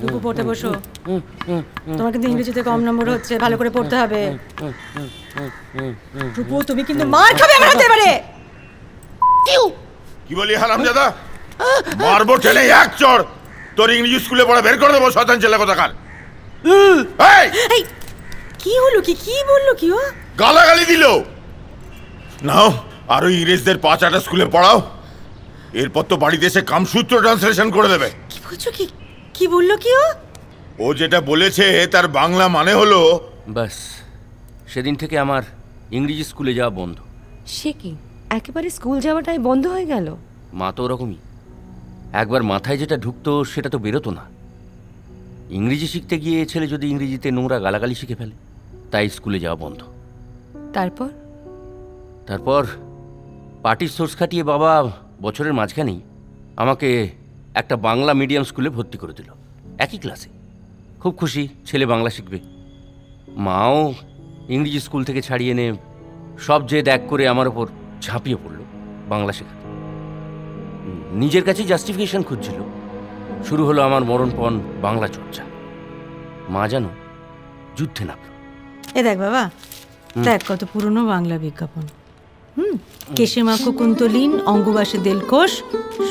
রূপু পড়তে বসো। তোমার কিন্তু ইংরেজিতে কম নম্বর হচ্ছে, ভালো করে পড়তে হবে। রূপু তুমি কিন্তু মার খাবে আমার হাতে এবারে। কি বলি হারামজাদা, মারবো টেনে এক চড়, তোর ইংরেজি স্কুলে পড়া বের করে দেবো শয়তান ছেলে কোথাকার। এই কি হলো, কি বললো, কি ও গালাগালি দিল। নাও আরো ইংরেজদের 5-8টা স্কুলে পড়াও, এরপর তো বাড়িতে এসে কামসূত্র ট্রান্সলেশন করে দেবে। কি বলছো, কি বললো কি ও যেটা বলেছে তার বাংলা মানে হলো বাস সেদিন থেকে আমার ইংরেজি স্কুলে যাওয়া বন্ধ। সে কি একেবারে স্কুল যাওয়াটাই বন্ধ হয়ে গেল? মা তো ওরকমই, একবার মাথায় যেটা ঢুকতো সেটা তো বেরোতো না। ইংরেজি শিখতে গিয়ে ছেলে যদি ইংরেজিতে নোংরা গালাগালি শিখে ফেলে, তাই স্কুলে যাওয়া বন্ধ। তারপর পার্টির সোর্স খাটিয়ে বাবা বছরের মাঝখানেই আমাকে একটা বাংলা মিডিয়াম স্কুলে ভর্তি করে দিল, একই ক্লাসে। খুব খুশি, ছেলে বাংলা শিখবে। মাও ইংরেজি স্কুল থেকে ছাড়িয়ে এনে সব জেদ এক করে আমার ওপর ঝাঁপিয়ে পড়ল বাংলা শেখাতে। নিজের কাছে জাস্টিফিকেশন খুঁজছিল। শুরু হলো আমার মরণপণ বাংলা চর্চা। মা জানো যুদ্ধে নামল। এ দেখ বাবা, দেখ কত পুরনো বাংলা বিজ্ঞাপন। কেশে মাখো কুন্তলীন, অঙ্গবাসে দেলকোষ,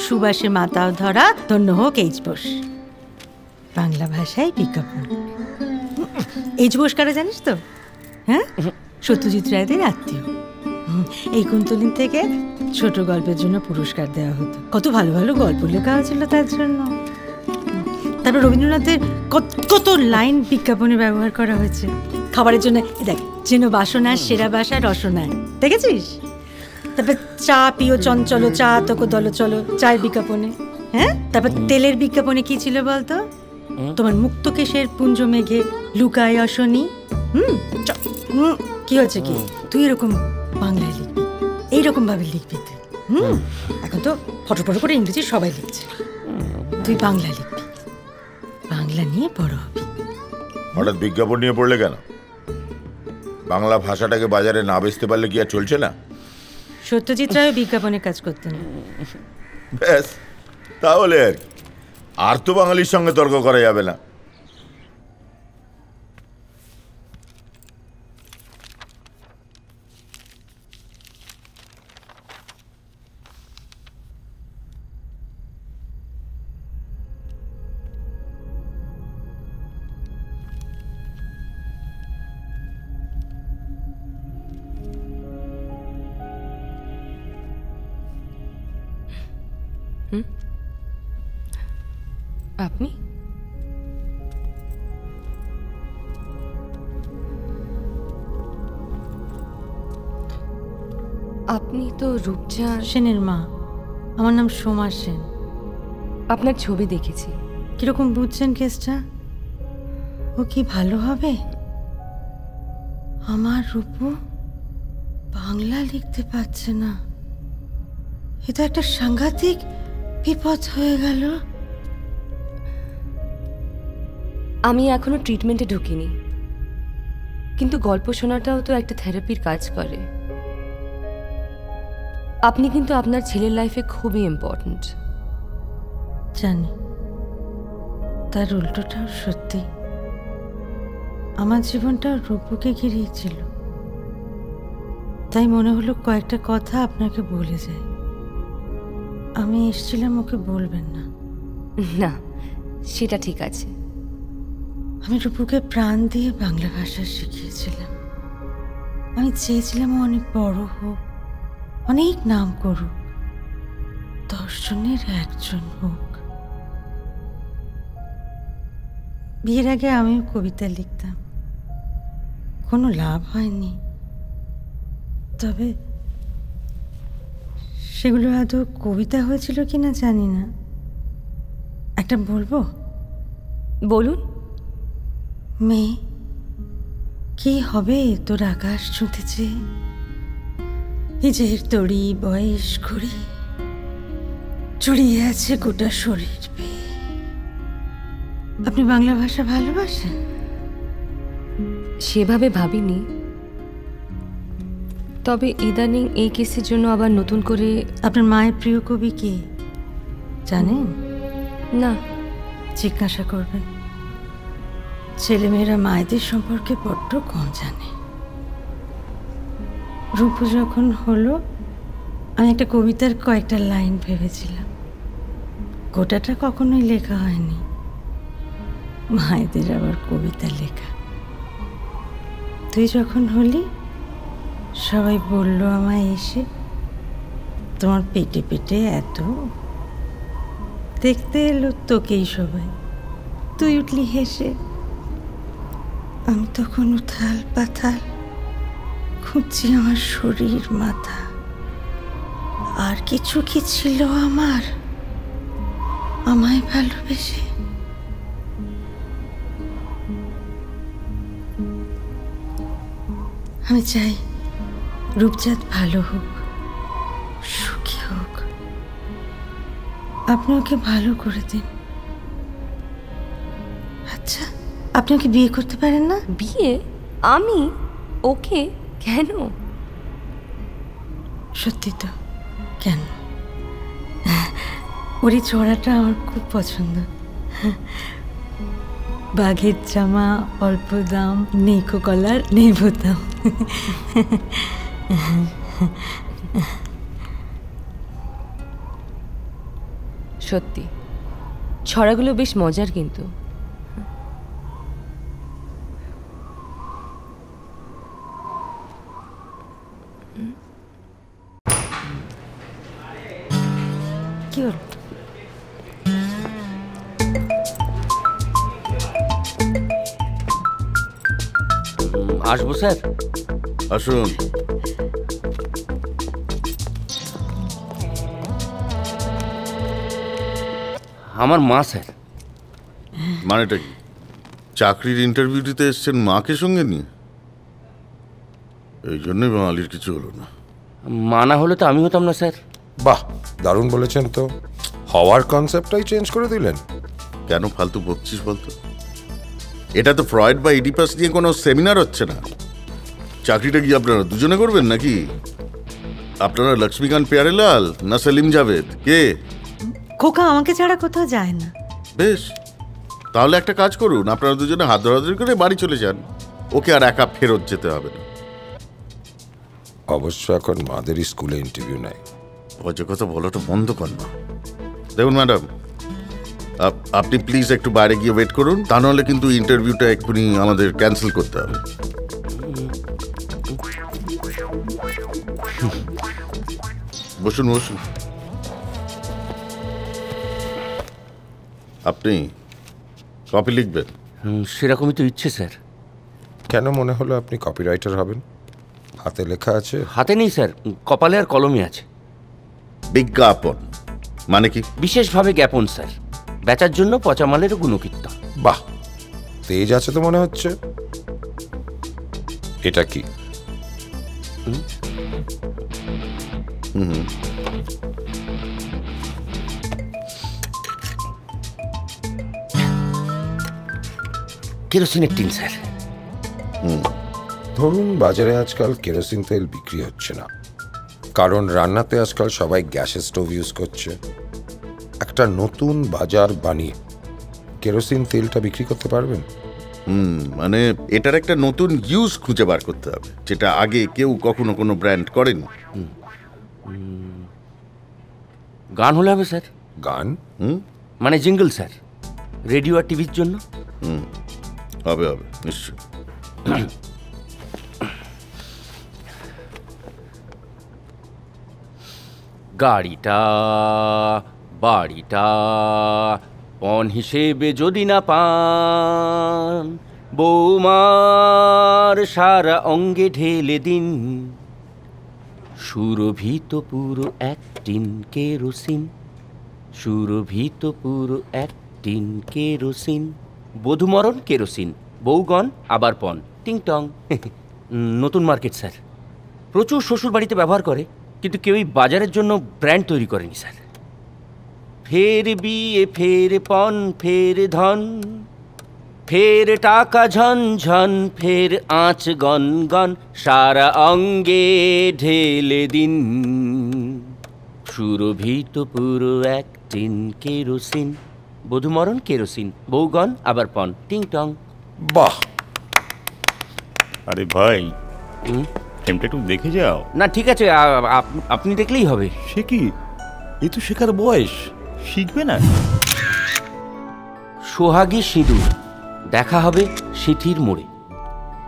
সুবাসে মাতাও ধরা, ধন্য হোক এইচ বোস। বাংলা ভাষায় বিজ্ঞাপন। এইচ বোস কারা জানিস তো? হ্যাঁ, সত্যজিৎ রায়দের আত্মীয়। এই কুন্তলীন থেকে ছোট গল্পের জন্য পুরস্কার দেওয়া হতো। কত ভালো ভালো গল্প লেখা হয়েছিল তার জন্য। তারপর রবীন্দ্রনাথের কত লাইন বিজ্ঞাপনে ব্যবহার করা হয়েছে। খাবারের জন্য দেখ, যেন বাসনার সেরা বাসা রসনায়, দেখেছিস? তারপর চা পিও চঞ্চলো, চা তোকে দল চলো, চায়ের বিজ্ঞাপনে। হ্যাঁ, তারপর তেলের বিজ্ঞাপনে কি ছিল বলতো? তোমার মুক্ত কেশের পুঞ্জ মেঘে লুকায় অশনি। কি হচ্ছে কি, তুই এরকম বাংলায় লিখবি, এইরকম ভাবে লিখবি তুই। এখন তো ফটো করে ইংরেজি সবাই লিখছে, তুই বাংলা লিখবি, বাংলা নিয়ে বড় হবি। হঠাৎ বিজ্ঞাপন নিয়ে পড়লে কেন? বাংলা ভাষাটাকে বাজারে না বেচতে পারলে কি আর চলছে না? সত্যজিৎ রায় বিজ্ঞাপনে কাজ করতেন। ব্যাস, তাহলে আর তো বাঙালির সঙ্গে তর্ক করা যাবে না। আপনি? আপনি তো রূপচা সেনের মা। আমার নাম সোমা সেন। আপনার ছবি দেখেছি। কিরকম বুঝছেন কেসটা? ও কি ভালো হবে? আমার রূপু বাংলা লিখতে পারছে না, এটা একটা সাংঘাতিক বিপদ হয়ে গেল। আমি এখনো ট্রিটমেন্টে ঢুকিনি, কিন্তু গল্প শোনাটাও তো একটা থেরাপির কাজ করে। আপনি কিন্তু আপনার ছেলের লাইফে খুবই ইম্পর্ট্যান্ট। জানি, তার উল্টোটাও সত্যি। আমার জীবনটা রূপুকে ঘিরিয়েছিল, তাই মনে হলো কয়েকটা কথা আপনাকে বলে যাই। আমি এসেছিলাম ওকে বলবেন না। না, সেটা ঠিক আছে। আমি রূপুকে প্রাণ দিয়ে বাংলা ভাষা শিখিয়েছিলাম। আমি চেয়েছিলাম ও অনেক বড় হোক, অনেক নাম করুক, 10 জনের 1 জন হোক। বিয়ের আগে আমিও কবিতা লিখতাম, কোনো লাভ হয়নি। তবে সেগুলো আদৌ কবিতা হয়েছিল কিনা জানি না। একটা বলবো? বলুন। মেয়ে, কি হবে তোর আকাশ ছুঁতেছে, নিজের তড়ি বয়স ঘড়ি জড়িয়ে আছে গোটা শরীর পেয়ে। আপনি বাংলা ভাষা ভালোবাসেন? সেভাবে ভাবিনি, তবে ইদানিং এই কেসের জন্য আবার নতুন করে। আপনার মায়ের প্রিয় কবি কে? জানেন? না। জিজ্ঞাসা করবেন। ছেলেমেয়েরা মায়েদের সম্পর্কে বড্ড কম জানে। রূপু যখন হলো, আমি একটা কবিতার কয়েকটা লাইন ভেবেছিলাম। গোটাটা কখনোই লেখা হয়নি। মায়েদের আবার কবিতা লেখা। তুই যখন হলি, সবাই বলল আমায় এসে, তোমার পেটে পেটে এত। দেখতে এলো তোকেই সবাই, তুই উঠলি হেসে। আমি তখন উথাল পাথাল খুঁজছি আমার শরীর মাথা। আর কিছু কি ছিল আমার আমায় ভালোবেসে? আমি চাই রূপচাঁদ ভালো হোক, সুখী হোক। আপনি ওকে ভালো করে দিন। আচ্ছা, আপনি ওকে বিয়ে করতে পারেন না? বিয়ে? আমি ওকে? কেন? সত্যি তো? কেন? ওরই ছড়াটা আমার খুব পছন্দ। বাঘের জামা অল্প দাম, নেইকো কলার নেই বোতাম। সত্যি ছড়াগুলো বেশ মজার কিন্তু। কি হল? আসবো স্যার? আসুন। আমার মা স্যার। মানেটা কি? চাকরির ইন্টারভিউ দিতে এসছেন মাকে সঙ্গে নিয়ে? এই জন্যই বাঙালির কিছু হলো না। মা না হলে তো আমি হতাম না স্যার। বাহ, দারুণ বলেছেন তো। হওয়ার কনসেপ্টটাই চেঞ্জ করে দিলেন। কেন ফালতু বকছিস বলতো? এটা তো ফ্রয়েড বা ইডিপাস নিয়ে কোনো সেমিনার হচ্ছে না। চাকরিটা কি আপনারা দুজনে করবেন নাকি? আপনারা লক্ষ্মীকান্ত প্যারেলাল না সেলিম জাভেদ? কে? খোকা আমাকে ছাড়া কোথাও যায় না। বেশ, তাহলে একটা কাজ করুন, আপনারা দুজনে হাত ধরাধরি করে বাড়ি চলে যান। ওকে আর একা ফেরত যেতে হবে না। অবশ্য এখন মাদেরই স্কুলে ইন্টারভিউ নেয়। অজয় কথা বলাটা বন্ধ কর না। দেখুন ম্যাডাম, আপনি প্লিজ একটু বাইরে গিয়ে ওয়েট করুন, তা নাহলে কিন্তু ইন্টারভিউটা এক্ষুনি আমাদের ক্যান্সেল করতে হবে। বসুন বসুন। আপনি কপি লিখবেন? সেরকমই তো ইচ্ছে স্যার। কেন মনে হলো আপনি কপিরাইটার হবেন? হাতে লেখা আছে? হাতে নেই স্যার, কপালে আর কলমে আছে। বিজ্ঞাপন মানে কি? বিশেষভাবে জ্ঞাপন স্যার, বেচার জন্য পচা মালের গুণকীর্তন। বাহ, তেজ আছে তো মনে হচ্ছে। এটা কি? কেরোসিনের টিন স্যার। ধরুন বাজারে আজকাল কেরোসিন তেল বিক্রি হচ্ছে না, কারণ রান্নাতে আজকাল সবাই গ্যাসের স্টোভ ইউজ করছে। একটা নতুন বাজার বানিয়ে কেরোসিন তেলটা বিক্রি করতে পারবেন? মানে এটার একটা নতুন ইউজ খুঁজে বার করতে হবে, যেটা আগে কেউ কখনো কোনো ব্র্যান্ড করেনি। গান হলে হবে স্যার। গান? মানে জিঙ্গল স্যার, রেডিও আর টিভির জন্য। হবে হবে নিশ্চয়। গাড়িটা বাড়িটা পণ হিসেবে যদি না পান, বৌমার সারা অঙ্গে ঢেলে দিন সুরভিত পুরো এক টিন কেরোসিন, সুরভিত পুরো এক টিন কেরোসিন। বধূমরণ কেরোসিন, বউগণ আবার পণ, টিং টং। নতুন মার্কেট স্যার, প্রচুর শ্বশুর বাড়িতে ব্যবহার করে, কিন্তু কেউই বাজারের জন্য ব্র্যান্ড তৈরি করেনি স্যার। ফের বিয়ে ফের পণ ফের ধন, ফের টাকা ঝন ঝন, ফের আঁচ গন গন, সারা অঙ্গে ঢেলে দিন সুরভিত পুরো এক টিন কেরোসিন, বধুমরণ কেরোসিন, বৌগণ আবার পন, টিং টং। বাহ! আরে ভাই, ফিল্মটা একটু দেখে যাও না ঠিক আছে, আপনি দেখলেই হবে। সে কি, এ তো শেখার বয়স, শিখবে না? সোহাগী সিঁদুর, দেখা হবে সিঁথির মোড়ে।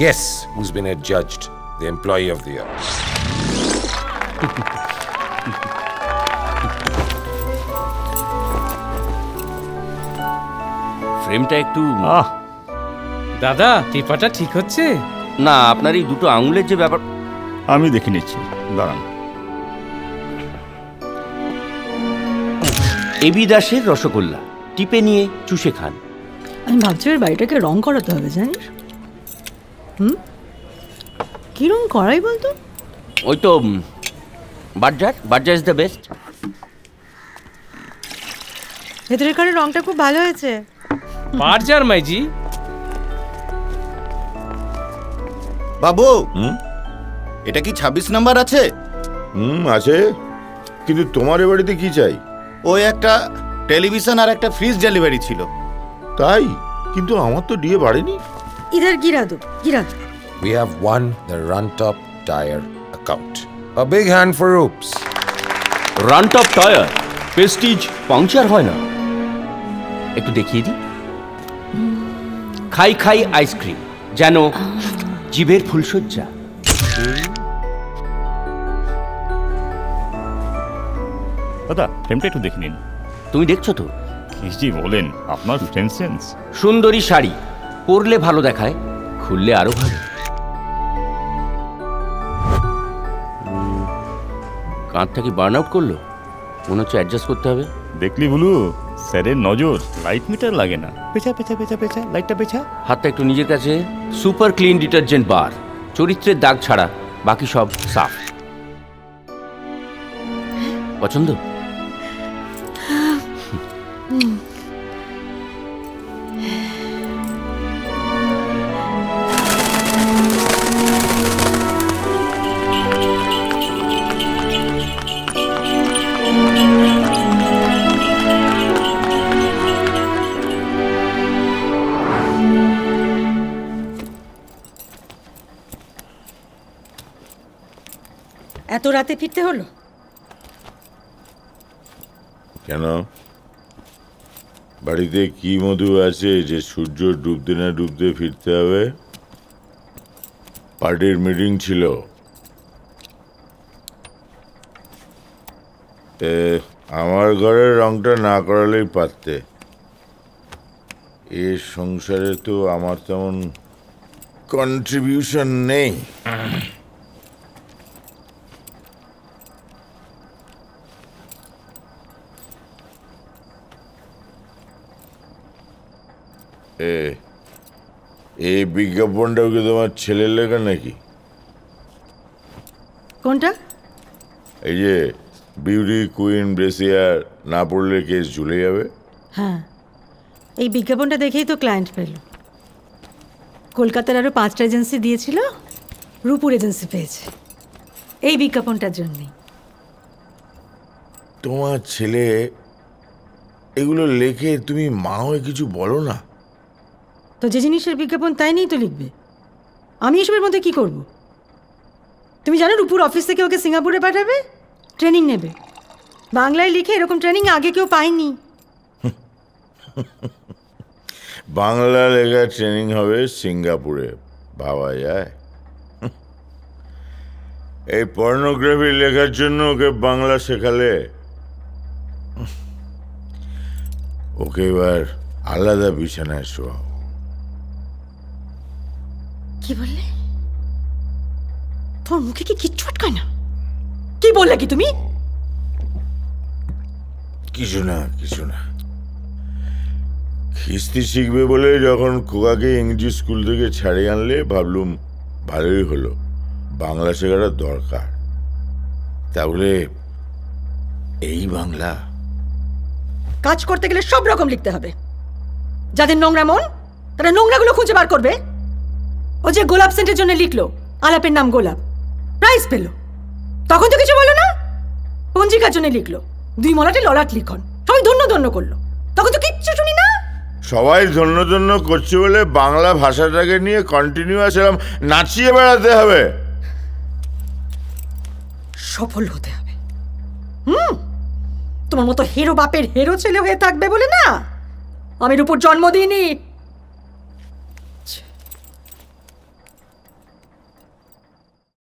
Guess who's been adjudged the employee of the year? ফ্রেমটা একটু দাদা, টিপাটা ঠিক হচ্ছে? না, আপনার এই দুটো আঙুলের যে ব্যাপার। আমি দেখে নিচ্ছি, দাঁড়ান। এবি দাসের রসগোল্লা, টিপে নিয়ে চুষে খান। আমি ভাবছি ওর বাড়িটাকে রং করাতে হবে, জানিস? কি রং করাই বলতো? ওই তো Berger, Berger is the best. ভেতরের কারের রংটা খুব ভালো হয়েছে। বার্জার মাইজি। বাবু, এটা কি 26 নাম্বার আছে? আছে, কিন্তু তোমার এ বাড়িতে কি চাই? ওই একটা টেলিভিশন আর একটা ফ্রিজ ডেলিভারি ছিল। তাই? কিন্তু আমার তো ডিএ বাড়েনি। ইধার গিরা দো, গিরা দো। We have won the Runtop Tire account. A big hand for Oops. রানটপ টায়ার, প্রেস্টিজ পাংচার হয় না। একটু দেখিয়ে দিই। খাই খাই আইসক্রিম, যেন জীবের ফুলসজ্জা। দাদা, ফিল্মটা একটু দেখে নিন। তুমি দেখছো তো? কি জি বলেন, আপনার ফ্রেন্ড সেন্স। সুন্দরী শাড়ি পরলে ভালো দেখায়, খুললে আরো ভালো। কাঁধটা কি বার্ন আউট করলো? মনে হচ্ছে অ্যাডজাস্ট করতে হবে। দেখলি বলু, স্যারের নজর, লাইট মিটার লাগে না। পেছা পেছা পেছা পেছা, লাইটটা পেছা। হাতটা একটু নিজের কাছে। সুপার ক্লিন ডিটারজেন্ট বার, চরিত্রের দাগ ছাড়া বাকি সব সাফ। পছন্দ? এত রাতে ফিরতে হলো কেন? বাড়িতে কি মধু আছে যে সূর্য ডুবতে না ডুবতে ফিরতে হবে? পার্টির মিটিং ছিল। আমার ঘরের রংটা না করালেই পারতে। এ সংসারে তো আমার তেমন কন্ট্রিবিউশন নেই। এই বিজ্ঞাপনটাও কি তোমার ছেলের লেখা নাকি? কোনটা? এই যে বিউটি কুইন ব্রেসিয়ার, না পড়লে কেস ঝুলে যাবে। হ্যাঁ, এই বিজ্ঞাপনটা দেখেই তো ক্লায়েন্ট পেল। কলকাতার আরো 5টা এজেন্সি দিয়েছিল, রূপুর এজেন্সি পেয়েছে এই বিজ্ঞাপনটার জন্যই। তোমার ছেলে এগুলো লেখে, তুমি মা হয়ে কিছু বলো না? তো যে জিনিসের বিজ্ঞাপন তাই নিয়েই তো লিখবে। আমি এসবের মধ্যে কি করব? তুমি জানো রূপুর অফিস থেকে ওকে সিঙ্গাপুরে পাঠাবে, ট্রেনিং নেবে। বাংলায় লিখে এরকম ট্রেনিং আগে কেউ পায়নি। বাংলা লেখা ট্রেনিং হবে সিঙ্গাপুরে, ভাবা যায়? এই পর্নোগ্রাফি লেখার জন্য ওকে বাংলা শেখালে? ওকে এবার আলাদা বিছানায় শোয়াও। কি বললে? তোর মুখে কি কিচ্ছু আটকায় না? কি বললে কি তুমি? কিছু না, কিছু না। খিস্তি শিখবে বলে যখন খোকাকে ইংরেজি স্কুল থেকে ছাড়িয়ে আনলে ভাবলুম ভালোই হলো, বাংলা শেখাটা দরকার। তাহলে এই বাংলা কাজ করতে গেলে সব রকম লিখতে হবে। যাদের নোংরা মন তারা নোংরাগুলো খুঁজে বার করবে। ও যে গোলাপ সেন্টের জন্য লিখলো, আলাপের নাম গোলাপ, প্রাইজ পেল, তখন তো কিছু বলো না। পঞ্জিকার জন্য লিখলো, 2 মলাটে ললাট লিখন, সবাই ধন্য ধন্য করলো, তখন তো কিচ্ছু শুনি না। সবাই ধন্য ধন্য করছে বলে বাংলা ভাষাটাকে নিয়ে কন্টিনিউয়াস এরকম নাচিয়ে বেড়াতে হবে? সফল হতে হবে। তোমার মতো হিরো বাপের হিরো ছেলে হয়ে থাকবে বলে না আমি রূপর জন্ম দিইনি।